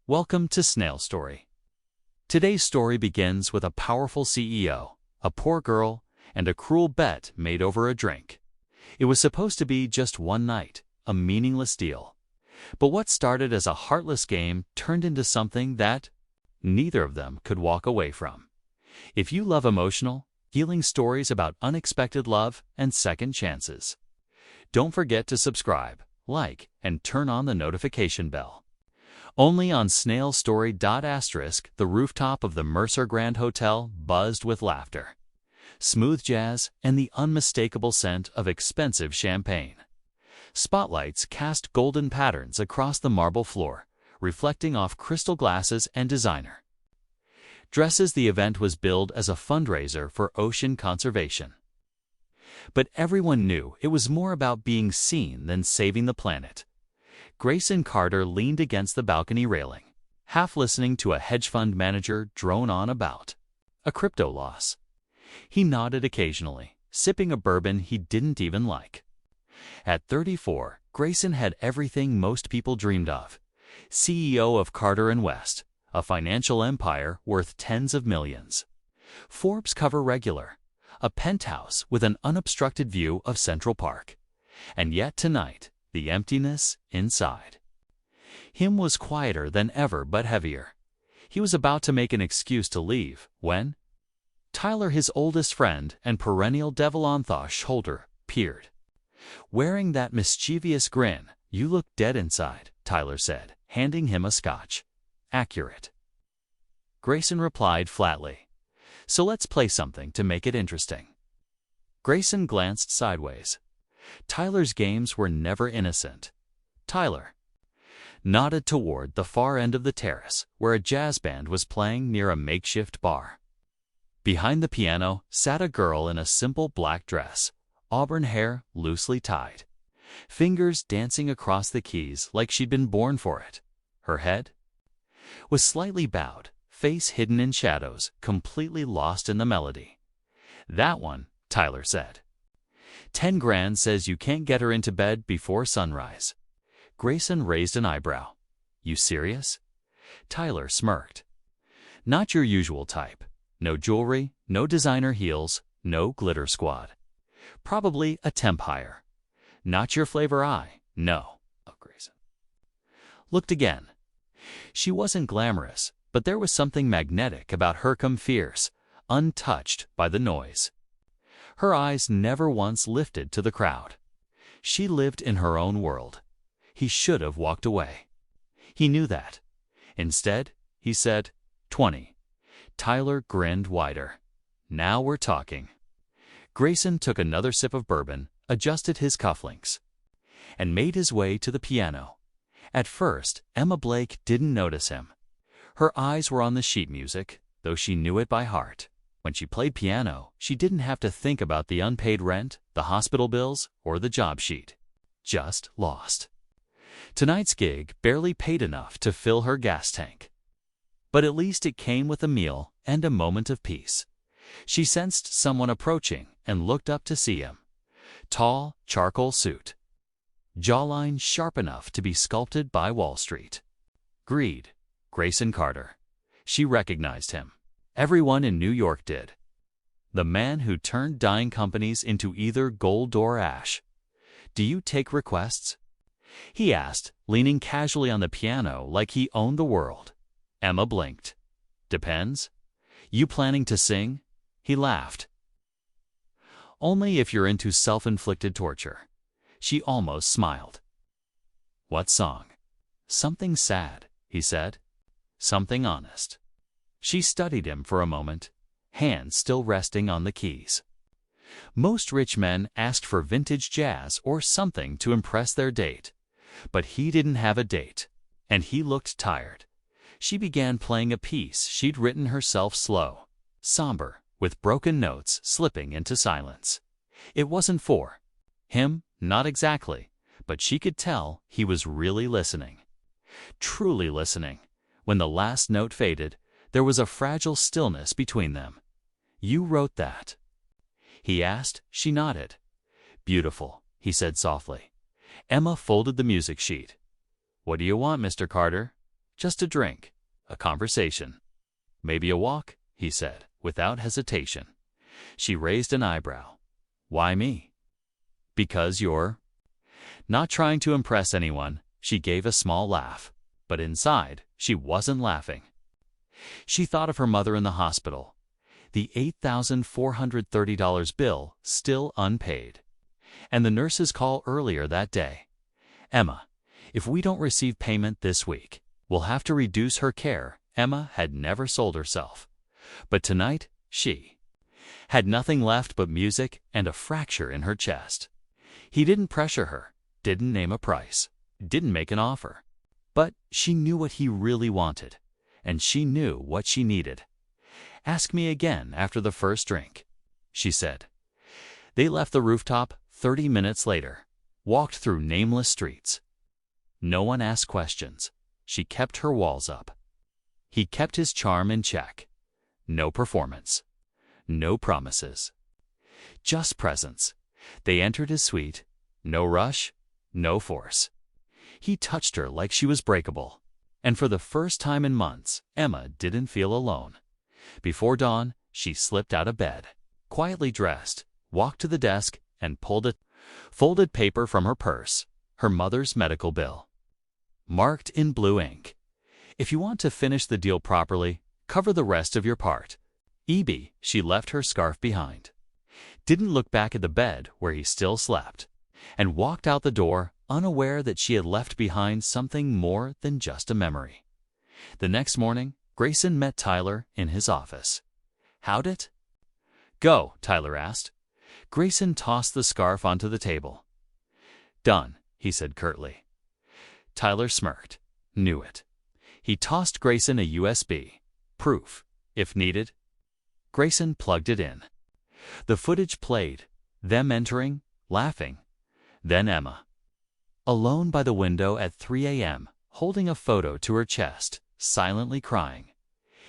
Welcome to Snail Story. Today's story begins with a powerful CEO, a poor girl, and a cruel bet made over a drink. It was supposed to be just one night, a meaningless deal. But what started as a heartless game turned into something that neither of them could walk away from. If you love emotional, healing stories about unexpected love and second chances, don't forget to subscribe, like, and turn on the notification bell. Only on Snail Story. The rooftop of the Mercer Grand Hotel buzzed with laughter, smooth jazz, and the unmistakable scent of expensive champagne. Spotlights cast golden patterns across the marble floor, reflecting off crystal glasses and designer dresses. The event was billed as a fundraiser for ocean conservation. But everyone knew it was more about being seen than saving the planet. Grayson Carter leaned against the balcony railing, half listening to a hedge fund manager drone on about a crypto loss. He nodded occasionally, sipping a bourbon he didn't even like. At 34, Grayson had everything most people dreamed of: CEO of Carter & West, a financial empire worth tens of millions, Forbes cover regular, a penthouse with an unobstructed view of Central Park. And yet tonight, the emptiness inside him was quieter than ever but heavier. He was about to make an excuse to leave when Tyler, his oldest friend and perennial devil-on-the shoulder, peered. Wearing that mischievous grin, "You look dead inside," Tyler said, handing him a scotch. "Accurate," Grayson replied flatly. "So let's play something to make it interesting." Grayson glanced sideways. Tyler's games were never innocent. Tyler nodded toward the far end of the terrace, where a jazz band was playing near a makeshift bar. Behind the piano sat a girl in a simple black dress, auburn hair loosely tied, fingers dancing across the keys like she'd been born for it. Her head was slightly bowed, face hidden in shadows, completely lost in the melody. "That one," Tyler said. "10 grand says you can't get her into bed before sunrise." Grayson raised an eyebrow. "You serious?" Tyler smirked. "Not your usual type. No jewelry, no designer heels, no glitter squad. Probably a temp hire. Not your flavor. No." Grayson looked again. She wasn't glamorous, but there was something magnetic about her, fierce, untouched by the noise. Her eyes never once lifted to the crowd. She lived in her own world. He should have walked away. He knew that. Instead, he said, 20. Tyler grinned wider. "Now we're talking." Grayson took another sip of bourbon, adjusted his cufflinks, and made his way to the piano. At first, Emma Blake didn't notice him. Her eyes were on the sheet music, though she knew it by heart. When she played piano, she didn't have to think about the unpaid rent, the hospital bills, or the job sheet. Just lost. Tonight's gig barely paid enough to fill her gas tank. But at least it came with a meal and a moment of peace. She sensed someone approaching and looked up to see him. Tall, charcoal suit, jawline sharp enough to be sculpted by Wall Street. Greed. Grayson Carter. She recognized him. Everyone in New York did. The man who turned dying companies into either gold or ash. "Do you take requests?" he asked, leaning casually on the piano like he owned the world. Emma blinked. "Depends. You planning to sing?" He laughed. "Only if you're into self-inflicted torture." She almost smiled. "What song?" "Something sad," he said. "Something honest." She studied him for a moment, hands still resting on the keys. Most rich men asked for vintage jazz or something to impress their date. But he didn't have a date, and he looked tired. She began playing a piece she'd written herself, slow, somber, with broken notes slipping into silence. It wasn't for him, not exactly, but she could tell he was really listening. Truly listening. When the last note faded, there was a fragile stillness between them. "You wrote that?" he asked. She nodded. "Beautiful," he said softly. Emma folded the music sheet. "What do you want, Mr. Carter?" Just a drink, a conversation. Maybe a walk, he said, without hesitation. She raised an eyebrow. Why me? Because you're... Not trying to impress anyone, she gave a small laugh. But inside, she wasn't laughing. She thought of her mother in the hospital. The $8,430 bill still unpaid. And the nurse's call earlier that day. Emma, if we don't receive payment this week, we'll have to reduce her care. Emma had never sold herself. But tonight, she had nothing left but music and a fracture in her chest. He didn't pressure her, didn't name a price, didn't make an offer. But she knew what he really wanted, and she knew what she needed. Ask me again after the first drink, she said. They left the rooftop 30 minutes later, walked through nameless streets. No one asked questions. She kept her walls up. He kept his charm in check. No performance. No promises. Just presence. They entered his suite. No rush, no force. He touched her like she was breakable. And for the first time in months, Emma didn't feel alone. Before dawn, she slipped out of bed, quietly dressed, walked to the desk, and pulled a folded paper from her purse, her mother's medical bill. Marked in blue ink. If you want to finish the deal properly, cover the rest of your part. E.B. She left her scarf behind. Didn't look back at the bed where he still slept, and walked out the door, unaware that she had left behind something more than just a memory. The next morning, Grayson met Tyler in his office. How'd it go? Tyler asked. Grayson tossed the scarf onto the table. Done, he said curtly. Tyler smirked. Knew it. He tossed Grayson a USB. Proof, if needed. Grayson plugged it in. The footage played, them entering, laughing. Then Emma. Alone by the window at 3 a.m., holding a photo to her chest, silently crying.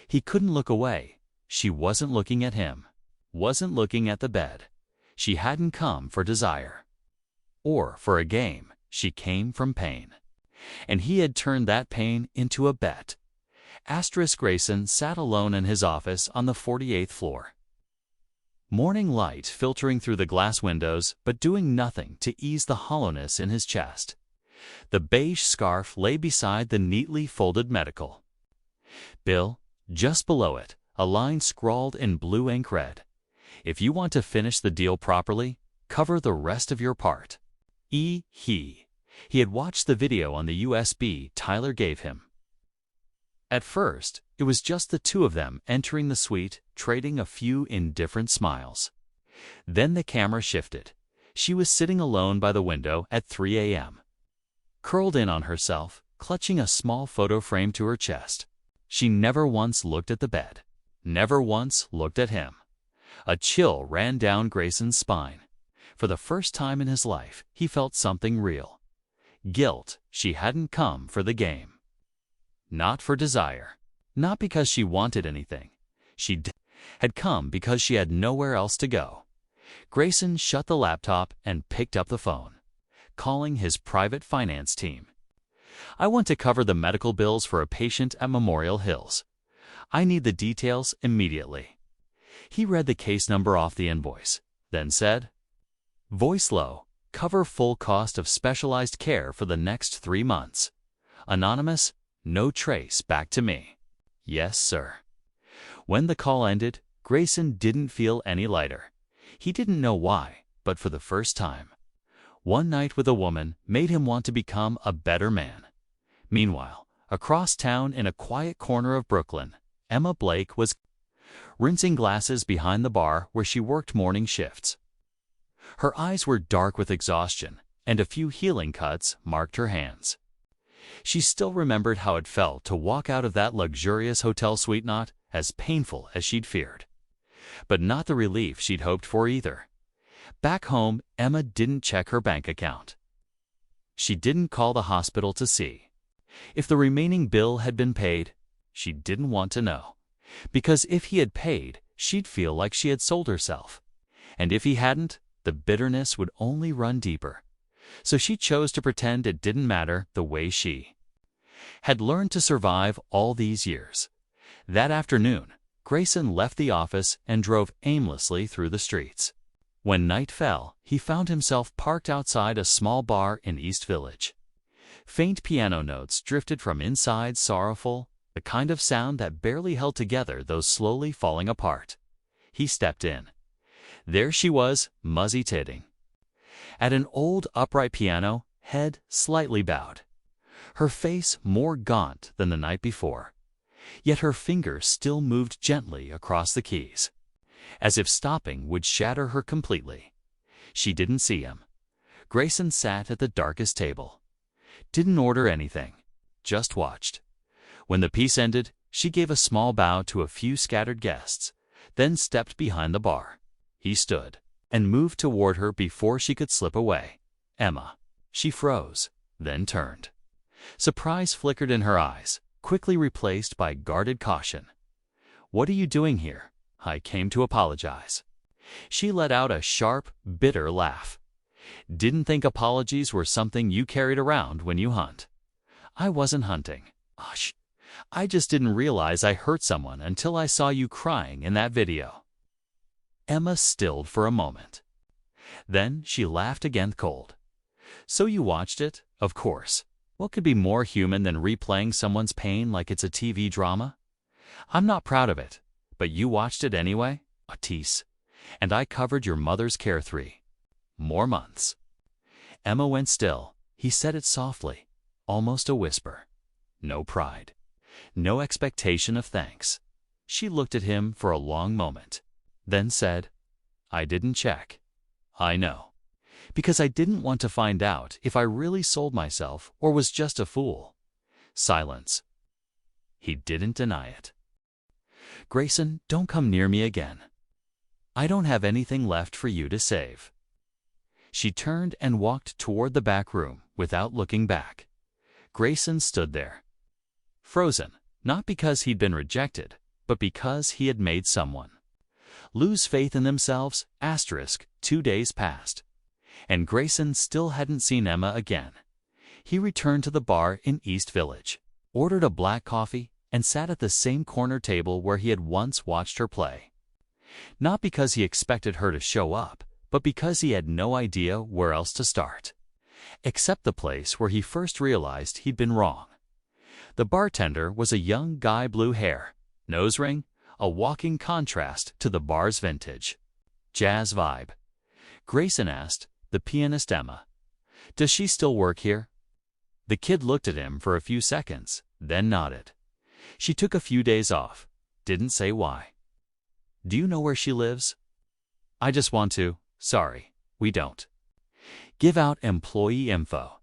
He couldn't look away. She wasn't looking at him. Wasn't looking at the bed. She hadn't come for desire. Or for a game. She came from pain. And he had turned that pain into a bet. Grayson sat alone in his office on the 48th floor. Morning light filtering through the glass windows, but doing nothing to ease the hollowness in his chest. The beige scarf lay beside the neatly folded medical bill. Just below it, a line scrawled in blue ink read, "If you want to finish the deal properly, cover the rest of your part." He had watched the video on the USB Tyler gave him. At first, it was just the two of them entering the suite, trading a few indifferent smiles. Then the camera shifted. She was sitting alone by the window at 3 a.m. Curled in on herself, clutching a small photo frame to her chest. She never once looked at the bed. Never once looked at him. A chill ran down Grayson's spine. For the first time in his life, he felt something real. Guilt. She hadn't come for the game. Not for desire. Not because she wanted anything. She had come because she had nowhere else to go. Grayson shut the laptop and picked up the phone, calling his private finance team. I want to cover the medical bills for a patient at Memorial Hills. I need the details immediately. He read the case number off the invoice, then said, voice low, cover full cost of specialized care for the next 3 months. Anonymous, no trace back to me. Yes, sir. When the call ended, Grayson didn't feel any lighter. He didn't know why, but for the first time, one night with a woman made him want to become a better man. Meanwhile, across town in a quiet corner of Brooklyn, Emma Blake was rinsing glasses behind the bar where she worked morning shifts. Her eyes were dark with exhaustion, and a few healing cuts marked her hands. She still remembered how it felt to walk out of that luxurious hotel suite, not as painful as she'd feared, but not the relief she'd hoped for either. Back home, Emma didn't check her bank account. She didn't call the hospital to see if the remaining bill had been paid. She didn't want to know, because if he had paid, she'd feel like she had sold herself. And if he hadn't, the bitterness would only run deeper. So she chose to pretend it didn't matter the way she had learned to survive all these years. That afternoon, Grayson left the office and drove aimlessly through the streets. When night fell, he found himself parked outside a small bar in East Village. Faint piano notes drifted from inside, sorrowful, the kind of sound that barely held together those slowly falling apart. He stepped in. There she was, muzzy-titting. At an old upright piano, head slightly bowed. Her face more gaunt than the night before. Yet her fingers still moved gently across the keys, as if stopping would shatter her completely. She didn't see him. Grayson sat at the darkest table. Didn't order anything, just watched. When the piece ended, she gave a small bow to a few scattered guests, then stepped behind the bar. He stood and moved toward her before she could slip away. Emma. She froze, then turned. Surprise flickered in her eyes, quickly replaced by guarded caution. "What are you doing here?" "I came to apologize." She let out a sharp, bitter laugh. "Didn't think apologies were something you carried around when you hunt." "I wasn't hunting. Hush. I just didn't realize I hurt someone until I saw you crying in that video." Emma stilled for a moment. Then she laughed again cold. "So you watched it, of course. What could be more human than replaying someone's pain like it's a TV drama? I'm not proud of it, but you watched it anyway, Otis. And I covered your mother's care 3 more months." Emma went still. He said it softly, almost a whisper. No pride. No expectation of thanks. She looked at him for a long moment, then said, "I didn't check. I know. Because I didn't want to find out if I really sold myself or was just a fool." Silence. He didn't deny it. "Grayson, don't come near me again. I don't have anything left for you to save." She turned and walked toward the back room without looking back. Grayson stood there, frozen, not because he'd been rejected, but because he had made someone lose faith in themselves. 2 days passed, and Grayson still hadn't seen Emma again. He returned to the bar in East Village, ordered a black coffee, and sat at the same corner table where he had once watched her play. Not because he expected her to show up, but because he had no idea where else to start, except the place where he first realized he'd been wrong. The bartender was a young guy, blue hair, nose ring, a walking contrast to the bar's vintage jazz vibe. Grayson asked the pianist Emma, "Does she still work here?" The kid looked at him for a few seconds, then nodded. "She took a few days off. Didn't say why." "Do you know where she lives?" "I just want to. Sorry, we don't give out employee info."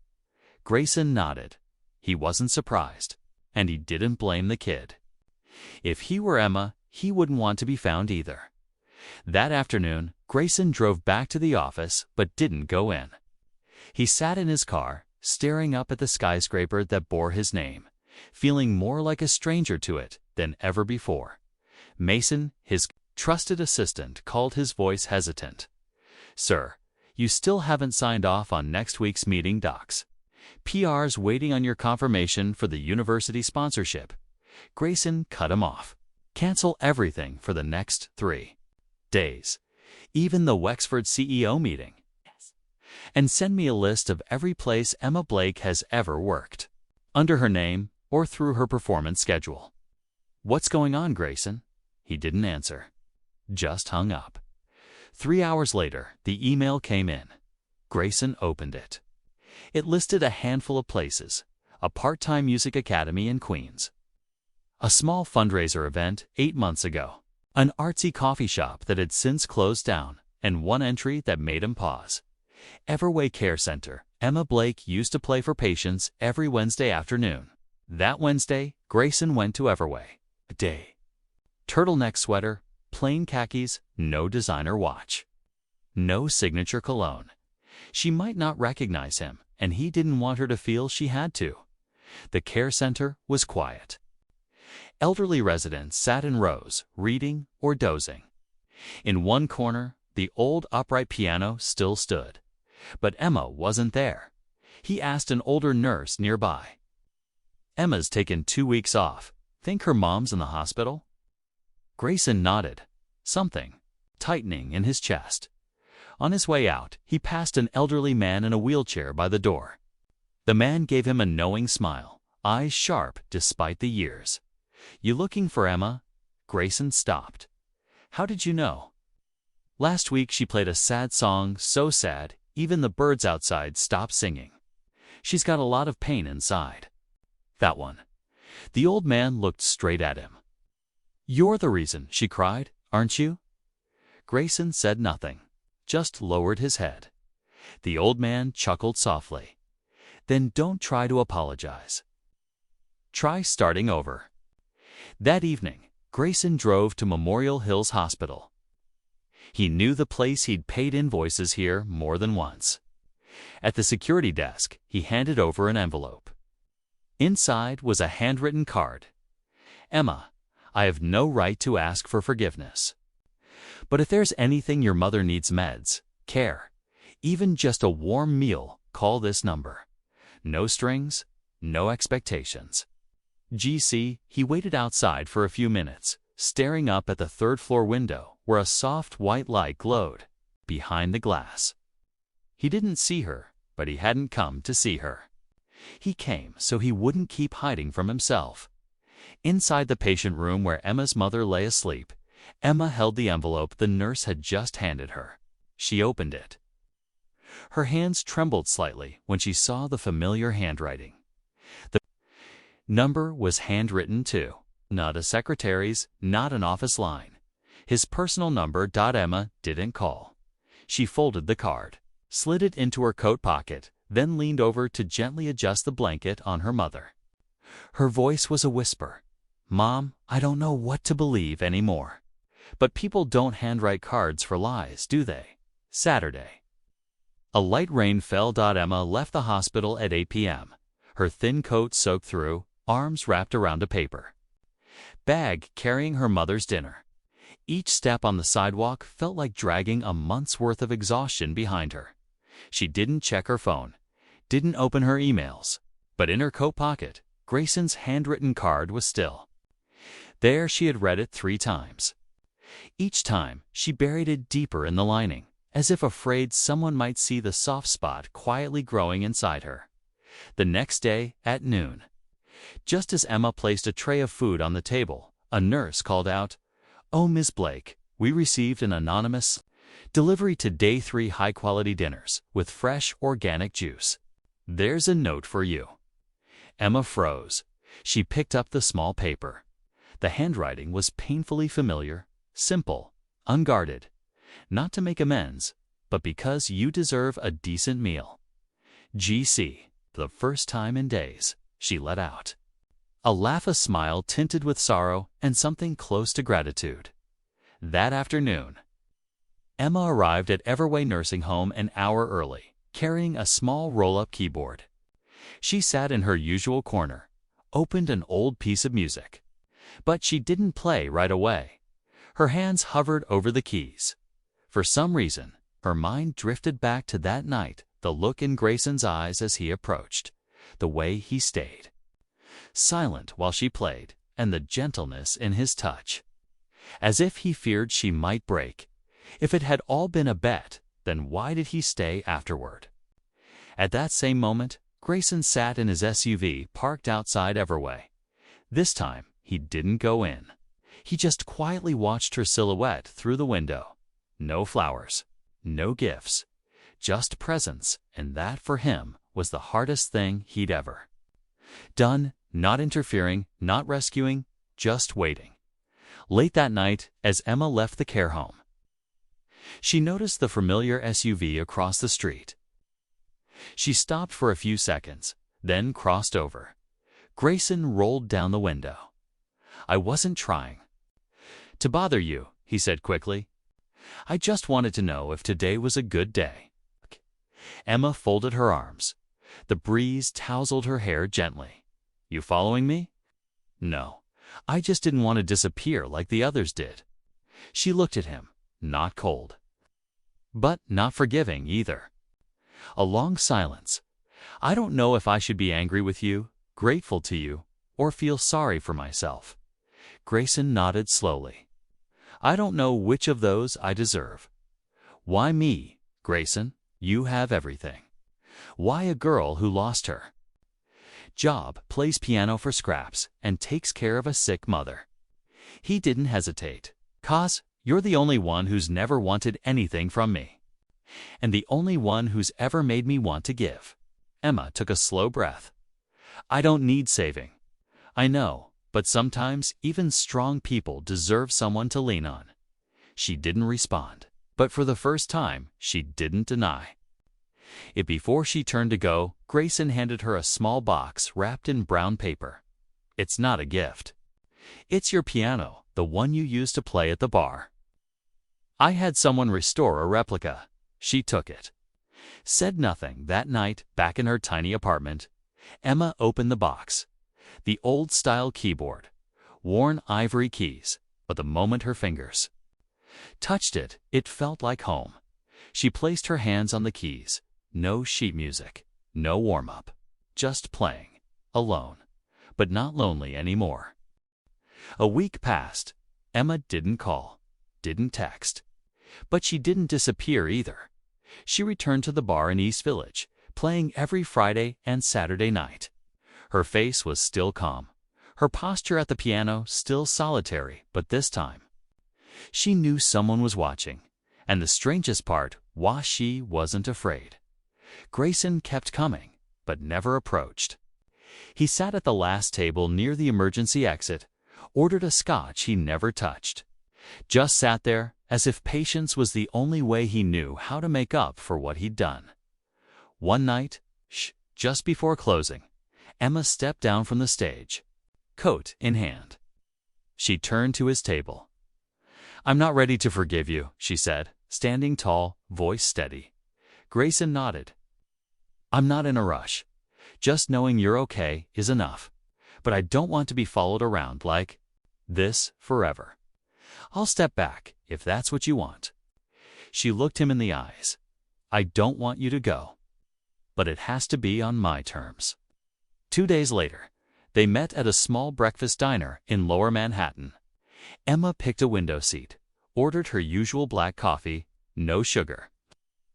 Grayson nodded. He wasn't surprised, and he didn't blame the kid. If he were Emma, he wouldn't want to be found either. That afternoon, Grayson drove back to the office but didn't go in. He sat in his car, staring up at the skyscraper that bore his name, feeling more like a stranger to it than ever before. Mason, his trusted assistant, called, his voice hesitant. "Sir, you still haven't signed off on next week's meeting docs. PR's waiting on your confirmation for the university sponsorship." Grayson cut him off. "Cancel everything for the next 3 days, even the Wexford CEO meeting. And send me a list of every place Emma Blake has ever worked, under her name or through her performance schedule." "What's going on, Grayson?" He didn't answer, just hung up. 3 hours later, the email came in. Grayson opened it. It listed a handful of places: a part-time music academy in Queens, a small fundraiser event 8 months ago, an artsy coffee shop that had since closed down, and one entry that made him pause: Everway Care Center. Emma Blake used to play for patients every Wednesday afternoon. That Wednesday, Grayson went to Everway. A day. Turtleneck sweater, plain khakis, no designer watch, no signature cologne. She might not recognize him, and he didn't want her to feel she had to. The care center was quiet. Elderly residents sat in rows, reading or dozing. In one corner, the old upright piano still stood, but Emma wasn't there. He asked an older nurse nearby, Emma's taken 2 weeks off. Think her mom's in the hospital? Grayson nodded, something tightening in his chest. On his way out, he passed an elderly man in a wheelchair by the door. The man gave him a knowing smile, eyes sharp despite the years. "You looking for Emma?" Grayson stopped. "How did you know?" "Last week she played a sad song, so sad, even the birds outside stopped singing. She's got a lot of pain inside." "That one." The old man looked straight at him. "You're the reason," she cried, "aren't you?" Grayson said nothing, just lowered his head. The old man chuckled softly. "Then don't try to apologize. Try starting over." That evening, Grayson drove to Memorial Hills Hospital. He knew the place. He'd paid invoices here more than once. At the security desk, he handed over an envelope. Inside was a handwritten card. "Emma, I have no right to ask for forgiveness. But if there's anything your mother needs, meds, care, even just a warm meal, call this number. No strings, no expectations." GC, he waited outside for a few minutes, staring up at the third-floor window where a soft white light glowed behind the glass. He didn't see her, but he hadn't come to see her. He came so he wouldn't keep hiding from himself. Inside the patient room where Emma's mother lay asleep, Emma held the envelope the nurse had just handed her. She opened it. Her hands trembled slightly when she saw the familiar handwriting. The number was handwritten too. Not a secretary's, not an office line. His personal number. Emma didn't call. She folded the card, slid it into her coat pocket, then leaned over to gently adjust the blanket on her mother. Her voice was a whisper. "Mom, I don't know what to believe anymore. But people don't handwrite cards for lies, do they?" Saturday. A light rain fell. Emma left the hospital at 8 p.m., her thin coat soaked through, arms wrapped around a paper bag carrying her mother's dinner. Each step on the sidewalk felt like dragging a month's worth of exhaustion behind her. She didn't check her phone, didn't open her emails, but in her coat pocket, Grayson's handwritten card was still. There she had read it 3 times. Each time, she buried it deeper in the lining, as if afraid someone might see the soft spot quietly growing inside her. The next day, at noon, just as Emma placed a tray of food on the table, a nurse called out, "Oh, Ms. Blake, we received an anonymous delivery to Day 3 high-quality dinners with fresh, organic juice. There's a note for you." Emma froze. She picked up the small paper. The handwriting was painfully familiar, simple, unguarded. "Not to make amends, but because you deserve a decent meal." GC, the first time in days, she let out a laugh, a smile tinted with sorrow, and something close to gratitude. That afternoon, Emma arrived at Everway Nursing Home an hour early, carrying a small roll-up keyboard. She sat in her usual corner, opened an old piece of music. But she didn't play right away. Her hands hovered over the keys. For some reason, her mind drifted back to that night, the look in Grayson's eyes as he approached, the way he stayed silent while she played, and the gentleness in his touch. As if he feared she might break. If it had all been a bet, then why did he stay afterward? At that same moment, Grayson sat in his SUV parked outside Everway. This time, he didn't go in. He just quietly watched her silhouette through the window. No flowers, no gifts, just presence, and that for him was the hardest thing he'd ever done. Not interfering, not rescuing, just waiting. Late that night, as Emma left the care home, she noticed the familiar SUV across the street. She stopped for a few seconds, then crossed over. Grayson rolled down the window. "I wasn't trying to bother you," he said quickly. "I just wanted to know if today was a good day." Emma folded her arms. The breeze tousled her hair gently. "You following me?" "No. I just didn't want to disappear like the others did." She looked at him, not cold, but not forgiving either. A long silence. "I don't know if I should be angry with you, grateful to you, or feel sorry for myself. Grayson nodded slowly. I don't know which of those I deserve. Why me, Grayson? You have everything. Why a girl who lost her job, plays piano for scraps, and takes care of a sick mother? He didn't hesitate. 'Cause you're the only one who's never wanted anything from me. And the only one who's ever made me want to give. Emma took a slow breath. I don't need saving. I know, but sometimes even strong people deserve someone to lean on. She didn't respond, but for the first time, she didn't deny it. Before she turned to go, Grayson handed her a small box wrapped in brown paper. It's not a gift. It's your piano, the one you used to play at the bar. I had someone restore a replica. She took it. Said nothing. That night, back in her tiny apartment, Emma opened the box. The old-style keyboard, worn ivory keys, but the moment her fingers touched it, it felt like home. She placed her hands on the keys. No sheet music, no warm-up, just playing, alone, but not lonely anymore. A week passed. Emma didn't call, didn't text, but she didn't disappear either. She returned to the bar in East Village, playing every Friday and Saturday night. Her face was still calm, her posture at the piano still solitary, but this time she knew someone was watching, and the strangest part was she wasn't afraid. Grayson kept coming, but never approached. He sat at the last table near the emergency exit, ordered a scotch he never touched. Just sat there, as if patience was the only way he knew how to make up for what he'd done. One night, just before closing, Emma stepped down from the stage, coat in hand. She turned to his table. I'm not ready to forgive you, she said, standing tall, voice steady. Grayson nodded. I'm not in a rush. Just knowing you're okay is enough. But I don't want to be followed around like this forever. I'll step back if that's what you want. She looked him in the eyes. I don't want you to go. But it has to be on my terms. 2 days later, they met at a small breakfast diner in Lower Manhattan. Emma picked a window seat, ordered her usual black coffee, no sugar.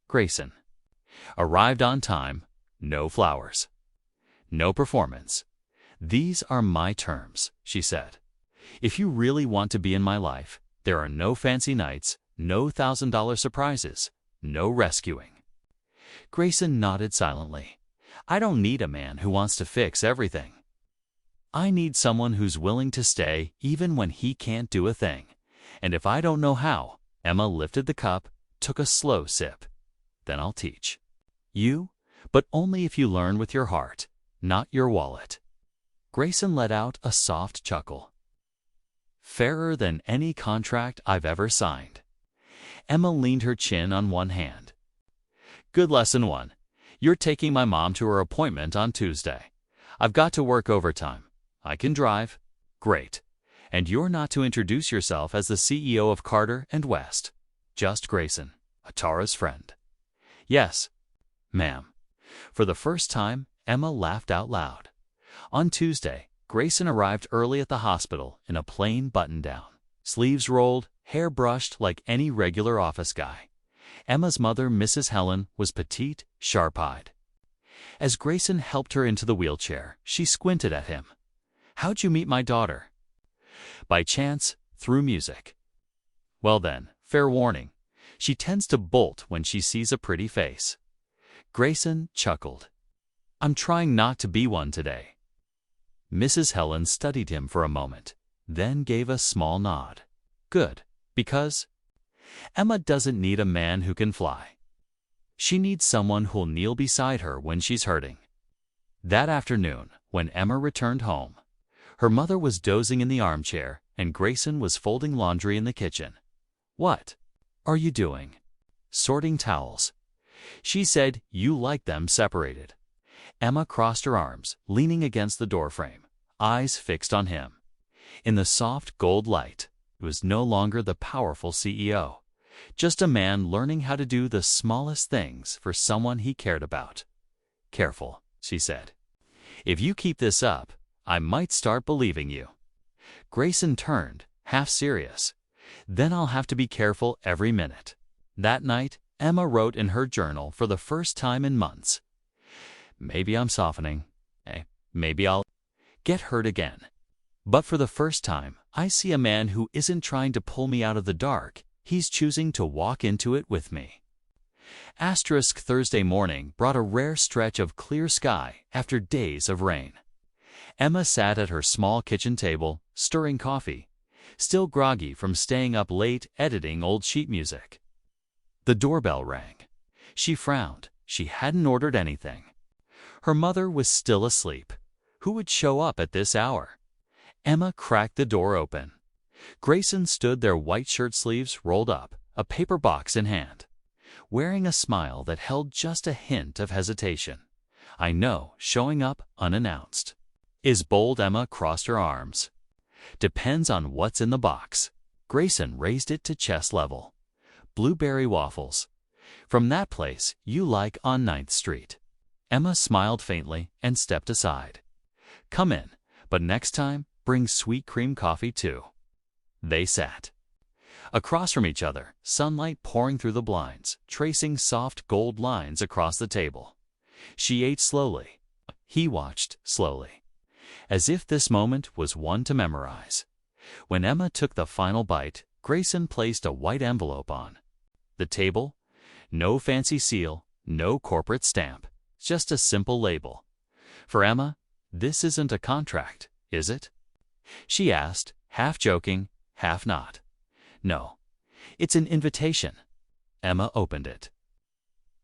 Grayson arrived on time, no flowers, no performance. These are my terms, she said. If you really want to be in my life, there are no fancy nights, no $1,000 surprises, no rescuing. Grayson nodded silently. I don't need a man who wants to fix everything. I need someone who's willing to stay even when he can't do a thing. And if I don't know how, Emma lifted the cup, took a slow sip. Then I'll teach you, but only if you learn with your heart, not your wallet. Grayson let out a soft chuckle. Fairer than any contract I've ever signed. Emma leaned her chin on one hand. Good lesson 1. You're taking my mom to her appointment on Tuesday. I've got to work overtime. I can drive. Great. And you're not to introduce yourself as the CEO of Carter & West. Just Grayson, Atara's friend. Yes, ma'am. For the first time, Emma laughed out loud. On Tuesday, Grayson arrived early at the hospital in a plain button-down, sleeves rolled, hair brushed like any regular office guy. Emma's mother, Mrs. Helen, was petite, sharp-eyed. As Grayson helped her into the wheelchair, she squinted at him. How'd you meet my daughter? By chance, through music. Well then, fair warning. She tends to bolt when she sees a pretty face. Grayson chuckled. I'm trying not to be one today. Mrs. Helen studied him for a moment, then gave a small nod. Good, because Emma doesn't need a man who can fly. She needs someone who'll kneel beside her when she's hurting. That afternoon, when Emma returned home, her mother was dozing in the armchair and Grayson was folding laundry in the kitchen. What are you doing? Sorting towels. She said you like them separated. Emma crossed her arms, leaning against the doorframe, eyes fixed on him. In the soft gold light, it was no longer the powerful CEO, just a man learning how to do the smallest things for someone he cared about. Careful, she said. If you keep this up, I might start believing you." Grayson turned, half serious. "Then I'll have to be careful every minute." That night, Emma wrote in her journal for the first time in months. "Maybe I'm softening. Maybe I'll get hurt again. But for the first time, I see a man who isn't trying to pull me out of the dark. He's choosing to walk into it with me." Thursday morning brought a rare stretch of clear sky after days of rain. Emma sat at her small kitchen table, stirring coffee, still groggy from staying up late editing old sheet music. The doorbell rang. She frowned. She hadn't ordered anything. Her mother was still asleep. Who would show up at this hour? Emma cracked the door open. Grayson stood there, white shirt sleeves rolled up, a paper box in hand, wearing a smile that held just a hint of hesitation. "I know, showing up unannounced is bold." Emma crossed her arms. "Depends on what's in the box." Grayson raised it to chest level. "Blueberry waffles. From that place you like on 9th Street. Emma smiled faintly and stepped aside. "Come in, but next time, bring sweet cream coffee too." They sat across from each other, sunlight pouring through the blinds, tracing soft gold lines across the table. She ate slowly. He watched slowly, as if this moment was one to memorize. When Emma took the final bite, Grayson placed a white envelope on the table. No fancy seal, no corporate stamp, just a simple label. "For Emma, this isn't a contract, is it?" she asked, half joking, half not. "No, it's an invitation." Emma opened it.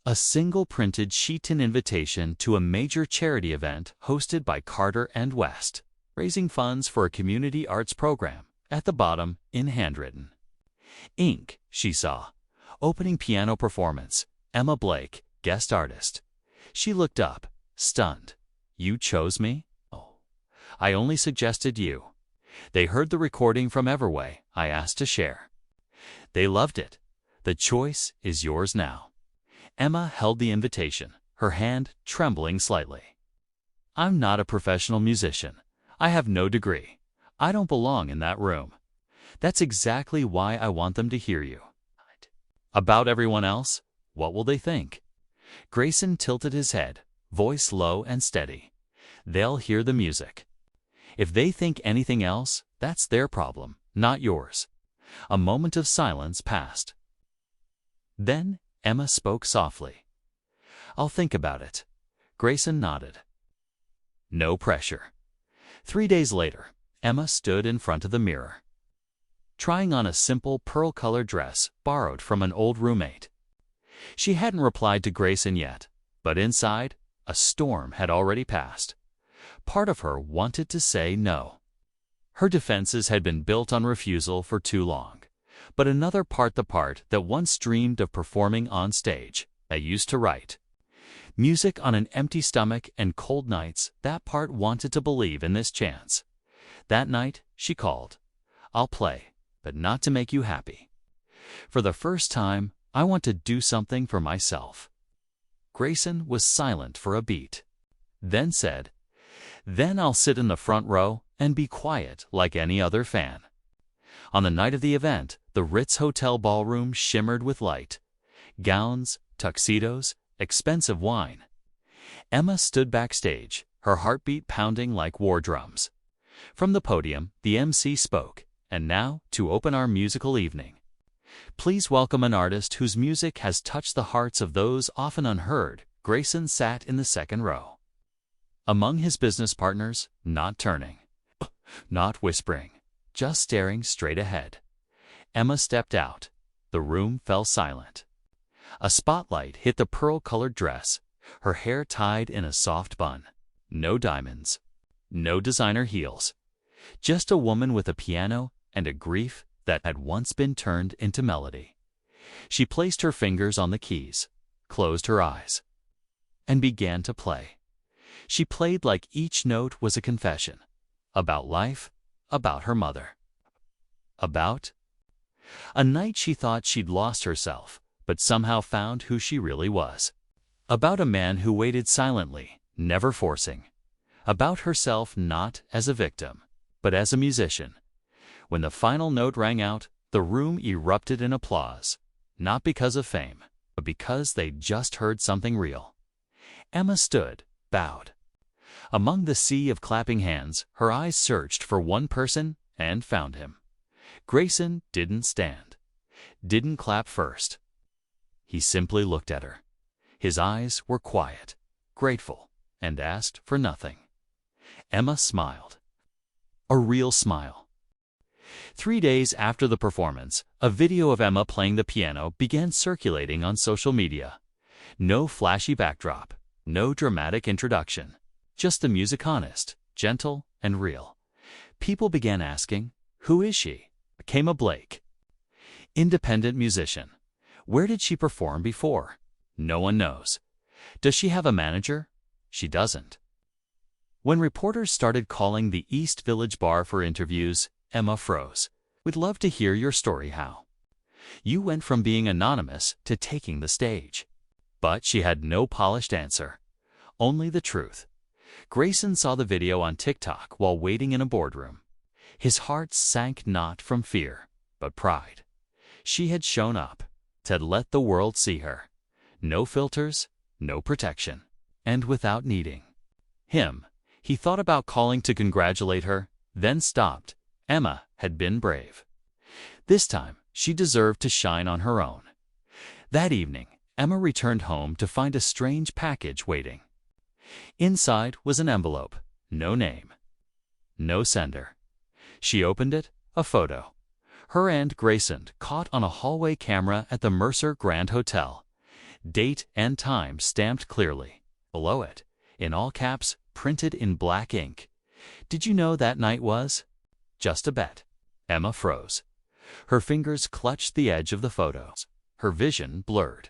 A single printed sheet-in invitation to a major charity event hosted by Carter and West, raising funds for a community arts program. At the bottom, in handwritten ink, she saw, "Opening piano performance, Emma Blake, guest artist." She looked up, stunned. "You chose me?" "Oh, I only suggested you. They heard the recording from Everway I asked to share. They loved it. The choice is yours now." Emma held the invitation, her hand trembling slightly. "I'm not a professional musician. I have no degree. I don't belong in that room. That's exactly why I want them to hear you." "About everyone else? What will they think?" Grayson tilted his head, voice low and steady. "They'll hear the music. If they think anything else, that's their problem, not yours." A moment of silence passed. Then Emma spoke softly. "I'll think about it." Grayson nodded. No pressure. 3 days later, Emma stood in front of the mirror, trying on a simple pearl-colored dress borrowed from an old roommate. She hadn't replied to Grayson yet, but inside, a storm had already passed. Part of her wanted to say no. Her defenses had been built on refusal for too long. But another part, the part that once dreamed of performing on stage, that used to write music on an empty stomach and cold nights, that part wanted to believe in this chance. That night, she called. "I'll play, but not to make you happy. For the first time, I want to do something for myself." Grayson was silent for a beat, then said, "Then I'll sit in the front row and be quiet like any other fan." On the night of the event, the Ritz Hotel ballroom shimmered with light. Gowns, tuxedos, expensive wine. Emma stood backstage, her heartbeat pounding like war drums. From the podium, the MC spoke, "And now, to open our musical evening, please welcome an artist whose music has touched the hearts of those often unheard." Grayson sat in the second row, among his business partners, not turning, not whispering, just staring straight ahead. Emma stepped out. The room fell silent. A spotlight hit the pearl-colored dress, her hair tied in a soft bun. No diamonds, no designer heels. Just a woman with a piano and a grief that had once been turned into melody. She placed her fingers on the keys, closed her eyes, and began to play. She played like each note was a confession. About life, about her mother. About a night she thought she'd lost herself, but somehow found who she really was. About a man who waited silently, never forcing. about herself not as a victim, but as a musician. When the final note rang out, the room erupted in applause, not because of fame, but because they'd just heard something real. Emma stood, bowed. Among the sea of clapping hands, her eyes searched for one person and found him. Grayson didn't stand, didn't clap first. He simply looked at her. His eyes were quiet, grateful, and asked for nothing. Emma smiled. A real smile. 3 days after the performance, a video of Emma playing the piano began circulating on social media. No flashy backdrop, no dramatic introduction, just the music honest, gentle, and real. People began asking, "Who is she?" Came a Blake. Independent musician. Where did she perform before? No one knows. Does she have a manager? She doesn't. When reporters started calling the East Village bar for interviews, Emma froze. "We'd love to hear your story. How you went from being anonymous to taking the stage." But she had no polished answer, only the truth. Grayson saw the video on TikTok while waiting in a boardroom. His heart sank not from fear, but pride. She had shown up, had let the world see her. No filters, no protection, and without needing him. He thought about calling to congratulate her, then stopped. Emma had been brave. This time, she deserved to shine on her own. That evening, Emma returned home to find a strange package waiting. Inside was an envelope, no name, no sender. She opened it, a photo. Her and Grayson caught on a hallway camera at the Mercer Grand Hotel. Date and time stamped clearly. Below it, in all caps, printed in black ink. "Did you know that night was?" "Just a bet." Emma froze. Her fingers clutched the edge of the photos. Her vision blurred.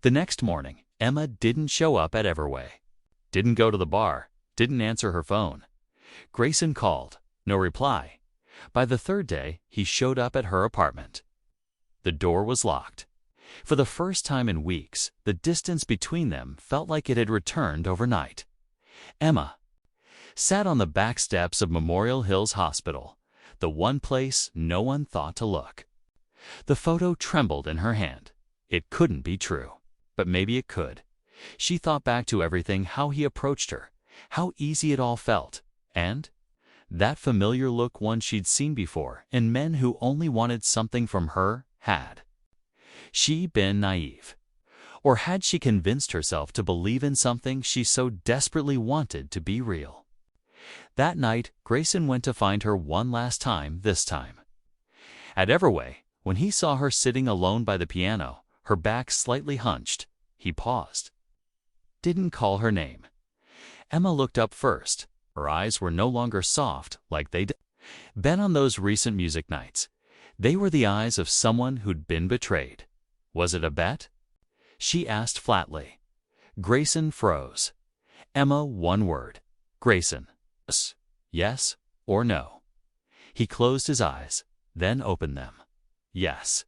The next morning, Emma didn't show up at Everway. Didn't go to the bar. Didn't answer her phone. Grayson called. No reply. By the third day, he showed up at her apartment. The door was locked. For the first time in weeks, the distance between them felt like it had returned overnight. Emma sat on the back steps of Memorial Hills Hospital, the one place no one thought to look. The photo trembled in her hand. It couldn't be true, but maybe it could. She thought back to everything, how he approached her, how easy it all felt, and that familiar look one she'd seen before in men who only wanted something from her had. She been naive? Or had she convinced herself to believe in something she so desperately wanted to be real? That night, Grayson went to find her one last time, this time at Everway. When he saw her sitting alone by the piano, her back slightly hunched, he paused. Didn't call her name. Emma looked up first. Her eyes were no longer soft like they'd been on those recent music nights. They were the eyes of someone who'd been betrayed. Was it a bet? She asked flatly. Grayson froze. Emma, one word. Grayson. Yes or no? He closed his eyes, then opened them. Yes.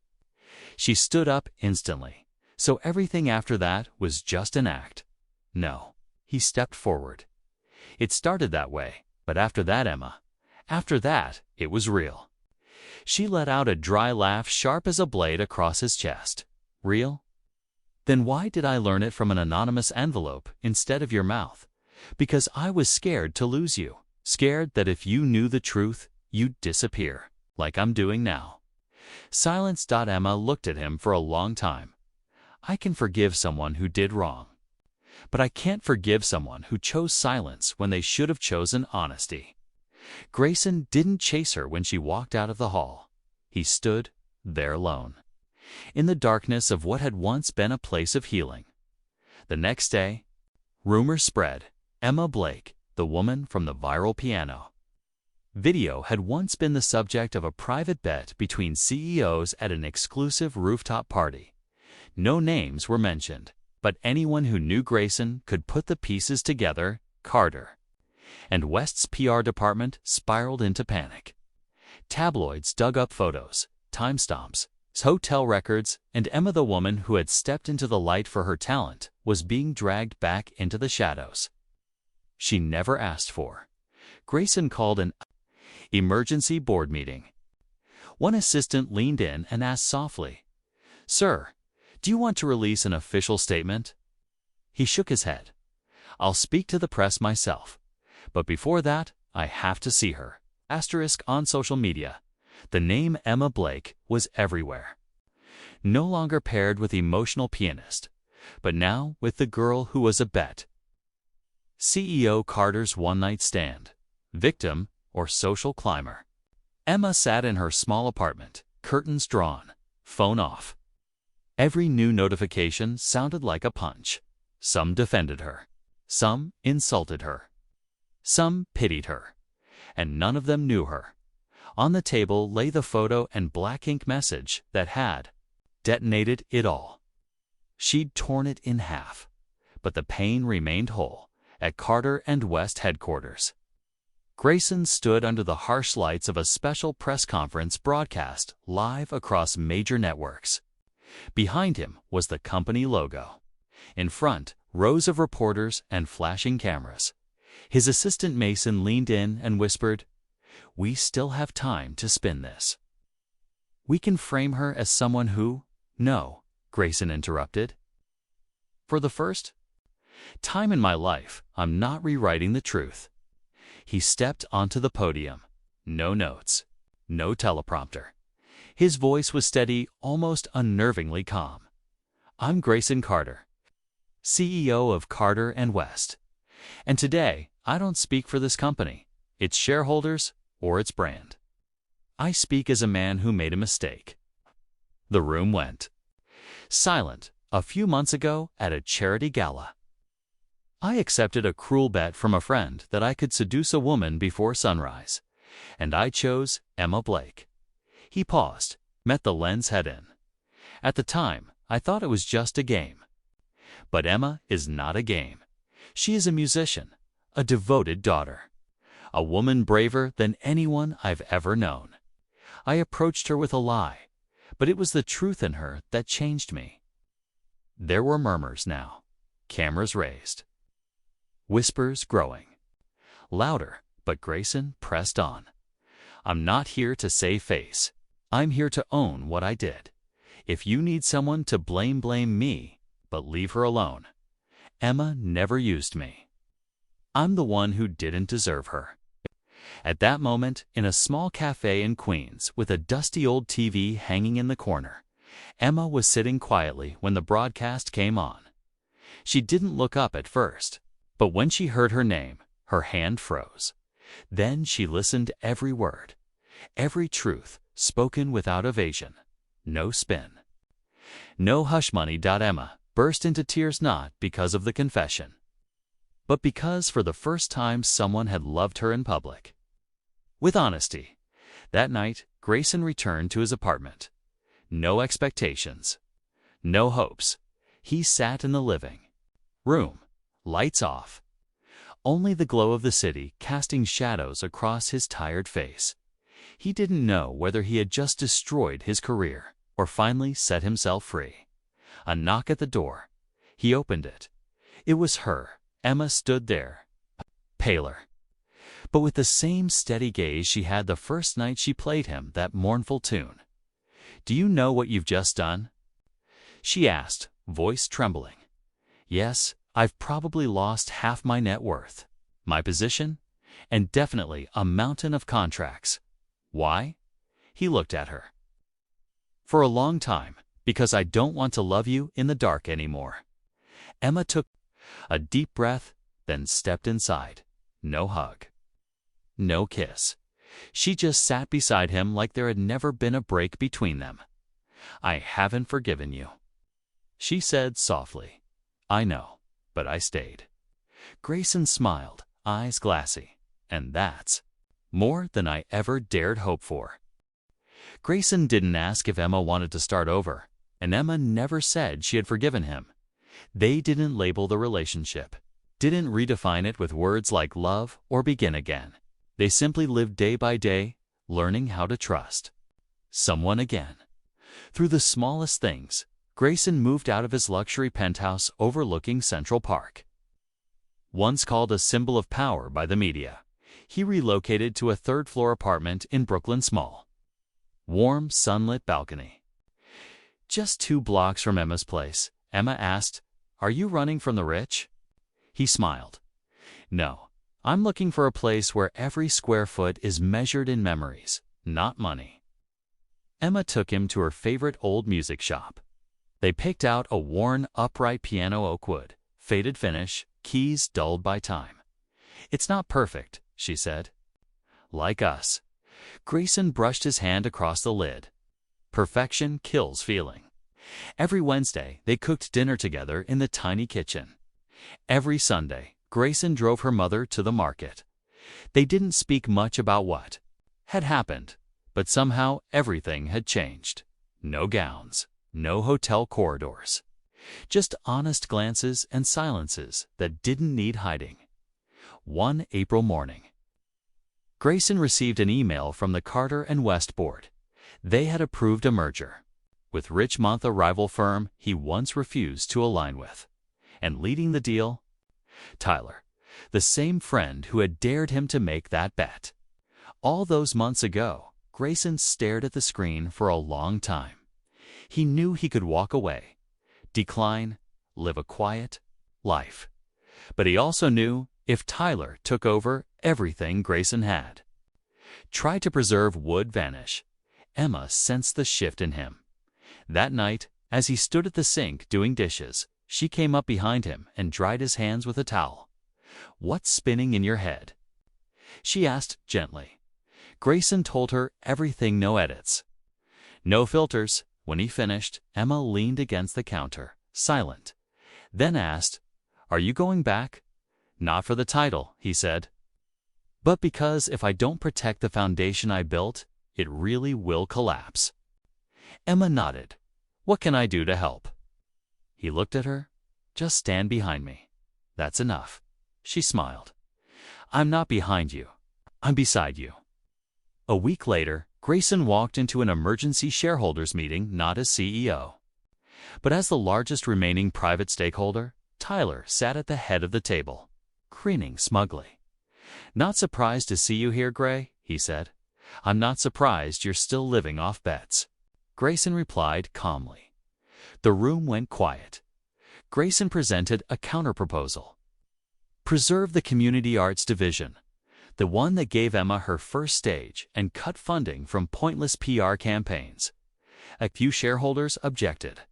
She stood up instantly. So everything after that was just an act. No. He stepped forward. It started that way, but after that, Emma, after that, it was real. She let out a dry laugh sharp as a blade across his chest. Real? Then why did I learn it from an anonymous envelope instead of your mouth? Because I was scared to lose you. Scared that if you knew the truth, you'd disappear, like I'm doing now. Silence. Emma looked at him for a long time. I can forgive someone who did wrong. But I can't forgive someone who chose silence when they should have chosen honesty. Grayson didn't chase her when she walked out of the hall. He stood there alone, in the darkness of what had once been a place of healing. The next day, rumors spread. Emma Blake, the woman from the viral piano video, had once been the subject of a private bet between CEOs at an exclusive rooftop party. No names were mentioned, but anyone who knew Grayson could put the pieces together. Carter and West's PR department spiraled into panic. Tabloids dug up photos, timestamps, hotel records, and Emma, the woman who had stepped into the light for her talent, was being dragged back into the shadows. she never asked for. Grayson called an emergency board meeting. One assistant leaned in and asked softly, "Sir, do you want to release an official statement?" He shook his head. "I'll speak to the press myself. But before that, I have to see her." Asterisk on social media. The name Emma Blake was everywhere. No longer paired with emotional pianist, but now with the girl who was a bet. CEO Carter's one-night stand. Victim or social climber. Emma sat in her small apartment, curtains drawn, phone off. Every new notification sounded like a punch. Some defended her. Some insulted her. Some pitied her. And none of them knew her. On the table lay the photo and black ink message that had detonated it all. She'd torn it in half, but the pain remained whole at Carter and West headquarters. Grayson stood under the harsh lights of a special press conference broadcast live across major networks. Behind him was the company logo. In front, rows of reporters and flashing cameras. His assistant Mason leaned in and whispered, "We still have time to spin this. We can frame her as someone who—" "No," Grayson interrupted. "For the first time in my life, I'm not rewriting the truth." He stepped onto the podium. No notes, no teleprompter. His voice was steady, almost unnervingly calm. "I'm Grayson Carter, CEO of Carter and West. And today, I don't speak for this company, its shareholders, or its brand. I speak as a man who made a mistake." The room went silent. A few months ago at a charity gala, I accepted a cruel bet from a friend that I could seduce a woman before sunrise, and I chose Emma Blake. He paused, met the lens head in. At the time, I thought it was just a game. But Emma is not a game. She is a musician, a devoted daughter, a woman braver than anyone I've ever known. I approached her with a lie, but it was the truth in her that changed me. There were murmurs now, cameras raised, whispers growing. Louder, but Grayson pressed on. "I'm not here to save face. I'm here to own what I did. If you need someone to blame me, but leave her alone. Emma never used me. I'm the one who didn't deserve her." At that moment, in a small cafe in Queens with a dusty old TV hanging in the corner, Emma was sitting quietly when the broadcast came on. She didn't look up at first, but when she heard her name, her hand froze. Then she listened every word, every truth spoken without evasion, no spin. No hush money. Emma burst into tears not because of the confession, but because for the first time someone had loved her in public. With honesty, that night Grayson returned to his apartment. No expectations, no hopes. He sat in the living room, lights off. Only the glow of the city casting shadows across his tired face. He didn't know whether he had just destroyed his career or finally set himself free. A knock at the door. He opened it. It was her. Emma stood there, paler, but with the same steady gaze she had the first night she played him that mournful tune. "Do you know what you've just done?" she asked, voice trembling. "Yes, I've probably lost half my net worth, my position, and definitely a mountain of contracts." "Why?" He looked at her. "For a long time, because I don't want to love you in the dark anymore." Emma took a deep breath, then stepped inside. No hug, no kiss. She just sat beside him like there had never been a break between them. "I haven't forgiven you," she said softly. "I know, but I stayed." Grayson smiled, eyes glassy. "And that's more than I ever dared hope for." Grayson didn't ask if Emma wanted to start over, and Emma never said she had forgiven him. They didn't label the relationship, didn't redefine it with words like love or begin again. They simply lived day by day, learning how to trust someone again. Through the smallest things, Grayson moved out of his luxury penthouse overlooking Central Park. Once called a symbol of power by the media, he relocated to a third-floor apartment in Brooklyn's small, warm, sunlit balcony. Just 2 blocks from Emma's place, Emma asked, "Are you running from the rich?" He smiled. "No, I'm looking for a place where every square foot is measured in memories, not money." Emma took him to her favorite old music shop. They picked out a worn, upright piano, oak wood, faded finish, keys dulled by time. "It's not perfect," she said. "Like us." Grayson brushed his hand across the lid. Perfection kills feeling. Every Wednesday, they cooked dinner together in the tiny kitchen. Every Sunday, Grayson drove her mother to the market. They didn't speak much about what had happened, but somehow everything had changed. No gowns, no hotel corridors. Just honest glances and silences that didn't need hiding. One April morning, Grayson received an email from the Carter and West board. They had approved a merger with Richmond, a rival firm he once refused to align with. And leading the deal, Tyler, the same friend who had dared him to make that bet. All those months ago, Grayson stared at the screen for a long time. He knew he could walk away, decline, live a quiet life. But he also knew if Tyler took over everything Grayson had, tried to preserve, would vanish. Emma sensed the shift in him. That night, as he stood at the sink doing dishes, she came up behind him and dried his hands with a towel. "What's spinning in your head?" she asked gently. Grayson told her everything, no edits, no filters. When he finished, Emma leaned against the counter, silent, then asked, "Are you going back?" "Not for the title," he said, "but because if I don't protect the foundation I built, it really will collapse." Emma nodded. "What can I do to help?" He looked at her. "Just stand behind me. That's enough." She smiled. "I'm not behind you. I'm beside you." A week later, Grayson walked into an emergency shareholders meeting not as CEO, but as the largest remaining private stakeholder. Tyler sat at the head of the table, grinning smugly. "Not surprised to see you here, Gray," he said. "I'm not surprised you're still living off bets," Grayson replied calmly. The room went quiet. Grayson presented a counterproposal. Preserve the community arts division, the one that gave Emma her first stage, and cut funding from pointless PR campaigns. A few shareholders objected.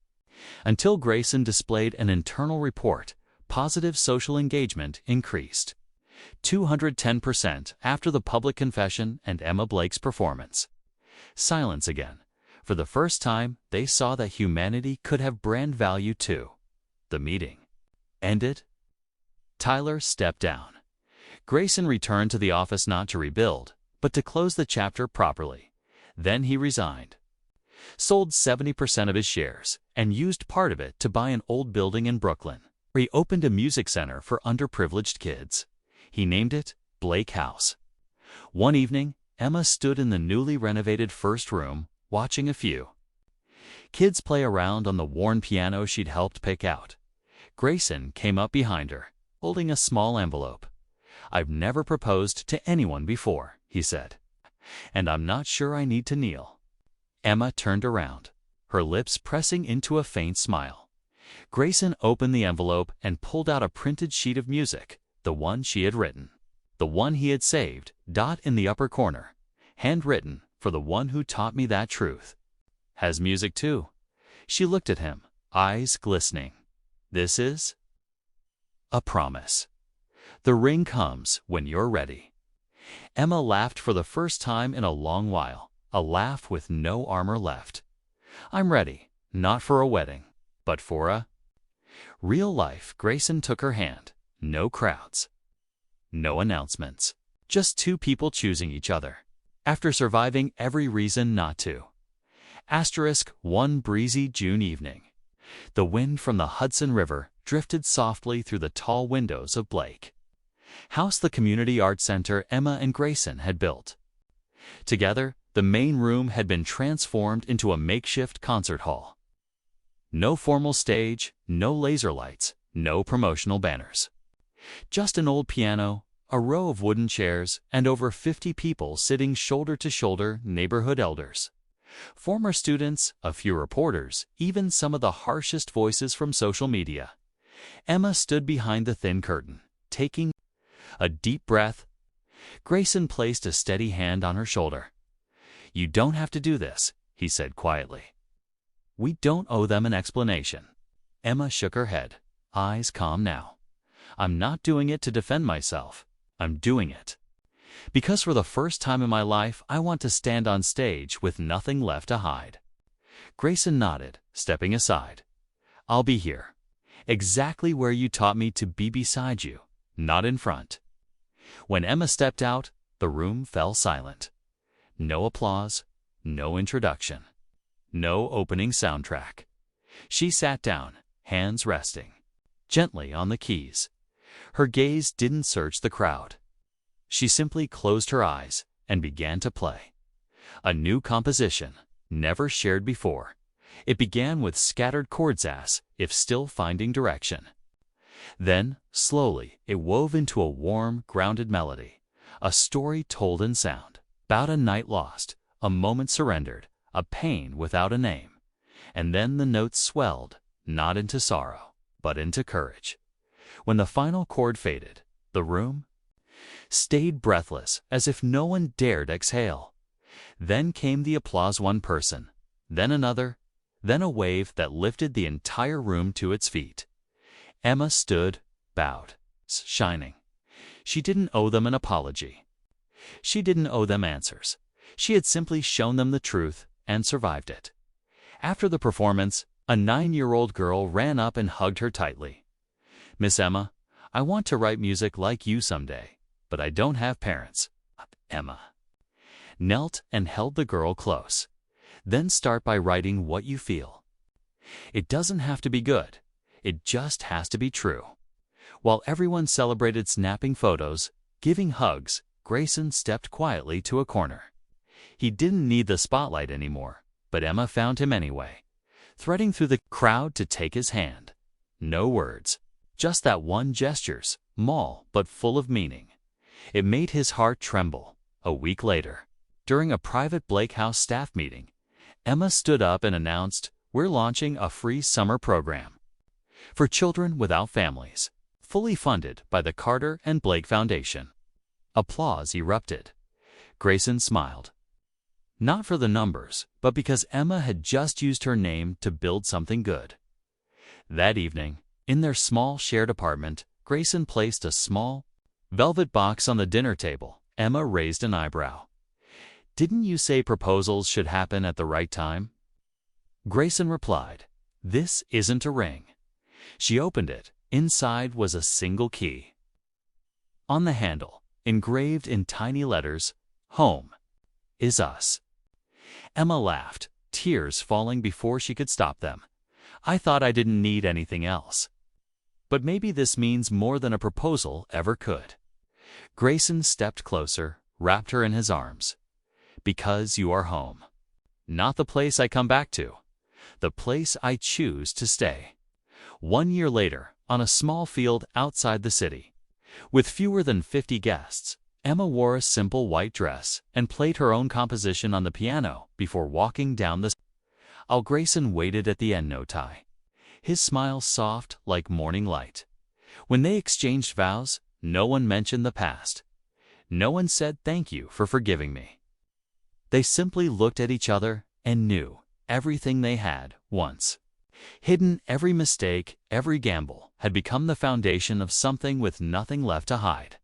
Until Grayson displayed an internal report, positive social engagement increased 210% after the public confession and Emma Blake's performance. Silence again. For the first time, they saw that humanity could have brand value too. The meeting ended. Tyler stepped down. Grayson returned to the office not to rebuild, but to close the chapter properly. Then he resigned, sold 70% of his shares, and used part of it to buy an old building in Brooklyn, where he opened a music center for underprivileged kids. He named it Blake House. One evening, Emma stood in the newly renovated first room, watching a few kids play around on the worn piano she'd helped pick out. Grayson came up behind her, holding a small envelope. "I've never proposed to anyone before," he said, "and I'm not sure I need to kneel." Emma turned around, her lips pressing into a faint smile. Grayson opened the envelope and pulled out a printed sheet of music, the one she had written, the one he had saved, dot in the upper corner, handwritten, "For the one who taught me that truth." "Has music too?" She looked at him, eyes glistening. "This is a promise. The ring comes when you're ready." Emma laughed for the first time in a long while, a laugh with no armor left. "I'm ready, not for a wedding, but for a real life." Grayson took her hand. No crowds, no announcements, just 2 people choosing each other, after surviving every reason not to. One breezy June evening, the wind from the Hudson River drifted softly through the tall windows of Blake House, the community arts center Emma and Grayson had built. Together, the main room had been transformed into a makeshift concert hall. No formal stage, no laser lights, no promotional banners. Just an old piano, a row of wooden chairs, and over 50 people sitting shoulder to shoulder, neighborhood elders. Former students, a few reporters, even some of the harshest voices from social media. Emma stood behind the thin curtain, taking a deep breath. Grayson placed a steady hand on her shoulder. "You don't have to do this," he said quietly. "We don't owe them an explanation." Emma shook her head, eyes calm now. "I'm not doing it to defend myself. I'm doing it because for the first time in my life, I want to stand on stage with nothing left to hide." Grayson nodded, stepping aside. "I'll be here, exactly where you taught me to be, beside you, not in front." When Emma stepped out, the room fell silent. No applause, no introduction, no opening soundtrack. She sat down, hands resting gently on the keys. Her gaze didn't search the crowd. She simply closed her eyes and began to play. A new composition, never shared before. It began with scattered chords as if still finding direction. Then, slowly, it wove into a warm, grounded melody, a story told in sound, about a night lost, a moment surrendered, a pain without a name. And then the notes swelled, not into sorrow, but into courage. When the final chord faded, the room stayed breathless, as if no one dared exhale. Then came the applause, one person, then another, then a wave that lifted the entire room to its feet. Emma stood, bowed, shining. She didn't owe them an apology. She didn't owe them answers. She had simply shown them the truth and survived it. After the performance, a 9-year-old girl ran up and hugged her tightly. "Miss Emma, I want to write music like you someday, but I don't have parents." Emma knelt and held the girl close. "Then start by writing what you feel. It doesn't have to be good. It just has to be true." While everyone celebrated snapping photos, giving hugs, Grayson stepped quietly to a corner. He didn't need the spotlight anymore, but Emma found him anyway, threading through the crowd to take his hand. No words, just that one gesture, small but full of meaning. It made his heart tremble. A week later, during a private Blake House staff meeting, Emma stood up and announced, "We're launching a free summer program for children without families, fully funded by the Carter and Blake Foundation." Applause erupted. Grayson smiled. Not for the numbers, but because Emma had just used her name to build something good. That evening, in their small shared apartment, Grayson placed a small velvet box on the dinner table. Emma raised an eyebrow. "Didn't you say proposals should happen at the right time?" Grayson replied, "This isn't a ring." She opened it. Inside was a single key. On the handle, engraved in tiny letters, "Home is us." Emma laughed, tears falling before she could stop them. "I thought I didn't need anything else. But maybe this means more than a proposal ever could." Grayson stepped closer, wrapped her in his arms. "Because you are home. Not the place I come back to. The place I choose to stay." 1 year later, on a small field outside the city, with fewer than 50 guests, Emma wore a simple white dress and played her own composition on the piano before walking down the aisle. Grayson waited at the end, no tie, his smile soft like morning light. When they exchanged vows, no one mentioned the past. No one said, "Thank you for forgiving me." They simply looked at each other and knew everything they had once hidden, every mistake, every gamble, had become the foundation of something with nothing left to hide.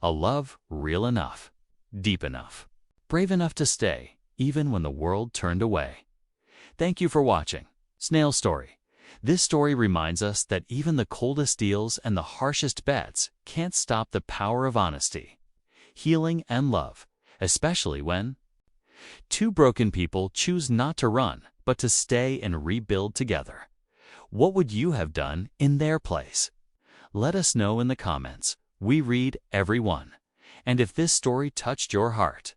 A love real enough, deep enough, brave enough to stay, even when the world turned away. Thank you for watching Snail Story. This story reminds us that even the coldest deals and the harshest bets can't stop the power of honesty, healing, and love, especially when two broken people choose not to run, but to stay and rebuild together. What would you have done in their place? Let us know in the comments. We read every one. And if this story touched your heart,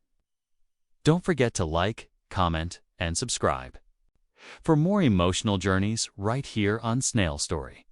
don't forget to like, comment, and subscribe for more emotional journeys right here on Snail Story.